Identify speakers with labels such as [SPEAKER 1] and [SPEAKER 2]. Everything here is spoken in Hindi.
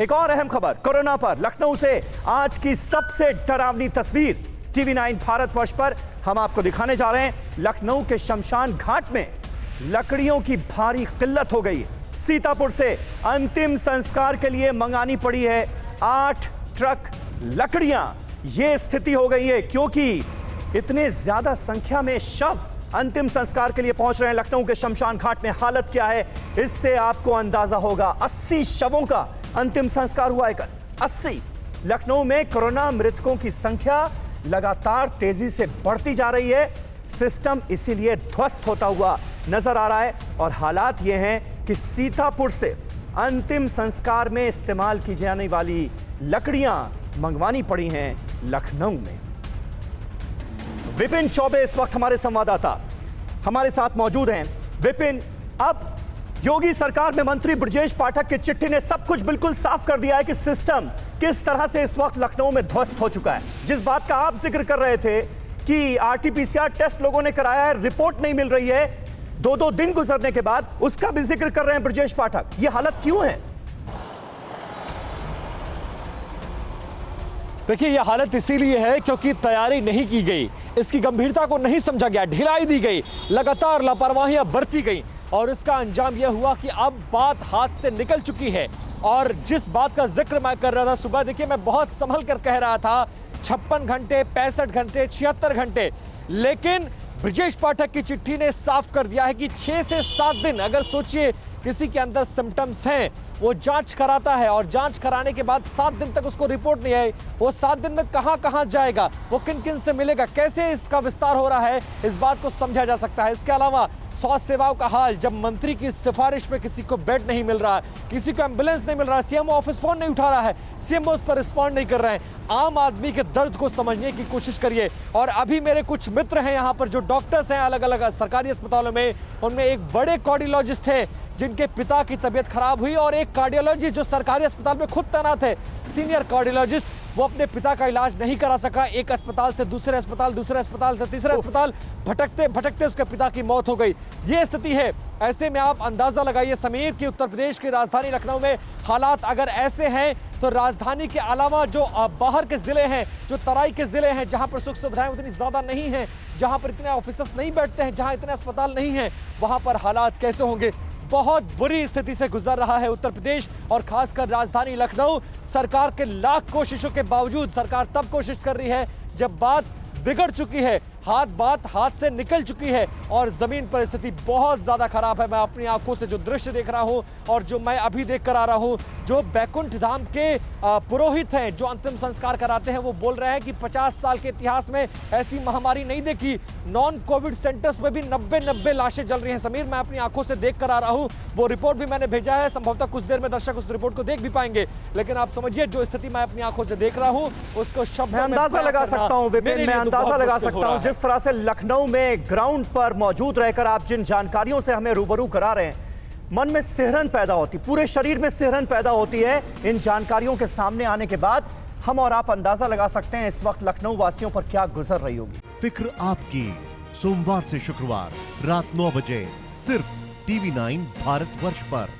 [SPEAKER 1] एक और अहम खबर कोरोना पर। लखनऊ से आज की सबसे डरावनी तस्वीर टीवी 9 भारतवर्ष पर हम आपको दिखाने जा रहे हैं। लखनऊ के शमशान घाट में लकड़ियों की भारी किल्लत हो गई है। सीतापुर से अंतिम संस्कार के लिए मंगानी पड़ी है 8 ट्रक लकड़ियां। यह स्थिति हो गई है क्योंकि इतने ज्यादा संख्या में शव अंतिम संस्कार के लिए पहुंच रहे हैं। लखनऊ के शमशान घाट में हालत क्या है, इससे आपको अंदाजा होगा। 80 शवों का अंतिम संस्कार हुआ है कल। 80। लखनऊ में कोरोना मृतकों की संख्या लगातार तेजी से बढ़ती जा रही है। सिस्टम इसीलिए ध्वस्त होता हुआ नजर आ रहा है और हालात ये हैं कि सीतापुर से अंतिम संस्कार में इस्तेमाल की जाने वाली लकड़ियां मंगवानी पड़ी हैं लखनऊ में। विपिन चौबे इस वक्त हमारे संवाददाता हमारे साथ मौजूद हैं। विपिन, अब योगी सरकार में मंत्री ब्रजेश पाठक की चिट्ठी ने सब कुछ बिल्कुल साफ कर दिया है कि सिस्टम किस तरह से इस वक्त लखनऊ में ध्वस्त हो चुका है। जिस बात का आप जिक्र कर रहे थे कि आरटीपीसीआर टेस्ट लोगों ने कराया है, रिपोर्ट नहीं मिल रही है, 2-2 दिन गुजरने के बाद, उसका भी जिक्र कर रहे हैं ब्रजेश पाठक। यह हालत क्यों है?
[SPEAKER 2] देखिए, यह हालत इसीलिए है क्योंकि तैयारी नहीं की गई, इसकी गंभीरता को नहीं समझा गया, ढिलाई दी गई, लगातार लापरवाहियां बरती गई और इसका अंजाम यह हुआ कि अब बात हाथ से निकल चुकी है। और जिस बात का जिक्र मैं कर रहा था सुबह, देखिए मैं बहुत संभल कर कह रहा था 56 घंटे, 65 घंटे, 76 घंटे, लेकिन ब्रजेश पाठक की चिट्ठी ने साफ कर दिया है कि 6 से 7 दिन। अगर सोचिए किसी के अंदर सिम्टम्स हैं, वो जांच कराता है और जांच कराने के बाद 7 दिन तक उसको रिपोर्ट नहीं आई, वो 7 दिन में कहां जाएगा, वो किन किन से मिलेगा, कैसे इसका विस्तार हो रहा है, इस बात को समझा जा सकता है। इसके अलावा स्वास्थ्य सेवाओं का हाल, जब मंत्री की सिफारिश पे किसी को बेड नहीं मिल रहा है, किसी को एम्बुलेंस नहीं मिल रहा है, सीएमओ ऑफिस फोन नहीं उठा रहा है, सीएमओ उस पर रिस्पॉन्ड नहीं कर रहे हैं। आम आदमी के दर्द को समझने की कोशिश करिए। और अभी मेरे कुछ मित्र हैं यहाँ पर जो डॉक्टर्स हैं अलग अलग सरकारी अस्पतालों में, उनमें एक बड़े कार्डियोलॉजिस्ट थे जिनके पिता की तबीयत खराब हुई और एक कार्डियोलॉजिस्ट जो सरकारी अस्पताल में खुद तैनात है, सीनियर कार्डियोलॉजिस्ट, वो अपने पिता का इलाज नहीं करा सका। एक अस्पताल से दूसरे अस्पताल, दूसरे अस्पताल से तीसरे अस्पताल भटकते भटकते उसके पिता की मौत हो गई। ये स्थिति है। ऐसे में आप अंदाजा लगाइए समीर कि उत्तर प्रदेश की राजधानी लखनऊ में हालात अगर ऐसे हैं तो राजधानी के अलावा जो बाहर के जिले हैं, जो तराई के जिले हैं, जहां पर सुख सुविधाएं उतनी ज्यादा नहीं हैं, जहां पर इतने ऑफिसर्स नहीं बैठते हैं, जहां इतने अस्पताल नहीं हैं, वहां पर हालात कैसे होंगे। बहुत बुरी स्थिति से गुजर रहा है उत्तर प्रदेश और खासकर राजधानी लखनऊ। सरकार के लाख कोशिशों के बावजूद सरकार तब कोशिश कर रही है जब बात बिगड़ चुकी है, बात हाथ से निकल चुकी है और जमीन पर स्थिति बहुत ज्यादा खराब है। मैं अपनी आंखों से जो दृश्य देख रहा हूं और जो मैं अभी देख कर आ रहा हूं, जो बैकुंठ धाम के पुरोहित हैं जो अंतिम संस्कार कराते हैं, वो बोल रहे हैं कि 50 साल के इतिहास में ऐसी महामारी नहीं देखी। नॉन कोविड सेंटर्स में भी 90 लाशें जल रही हैं। समीर, मैं अपनी आंखों से देख कर आ रहा हूं, वो रिपोर्ट भी मैंने भेजा है, संभवतः कुछ देर में दर्शक उस रिपोर्ट को देख भी पाएंगे। लेकिन आप समझिए जो स्थिति मैं अपनी आंखों से देख रहा हूं उसको शब्द में
[SPEAKER 1] अंदाजा लगा सकता हूं विपिन, मैं अंदाजा लगा सकता हूं जिस तरह से लखनऊ में ग्राउंड पर मौजूद रहकर आप जिन जानकारियों से हमें रूबरू करा रहे हैं, मन में सिहरन पैदा होती, पूरे शरीर में सिहरन पैदा होती है इन जानकारियों के सामने आने के बाद। हम और आप अंदाजा लगा सकते हैं इस वक्त लखनऊ वासियों पर क्या गुजर रही होगी।
[SPEAKER 3] फिक्र आपकी, सोमवार से शुक्रवार रात 9 बजे सिर्फ टीवी 9 भारतवर्ष पर।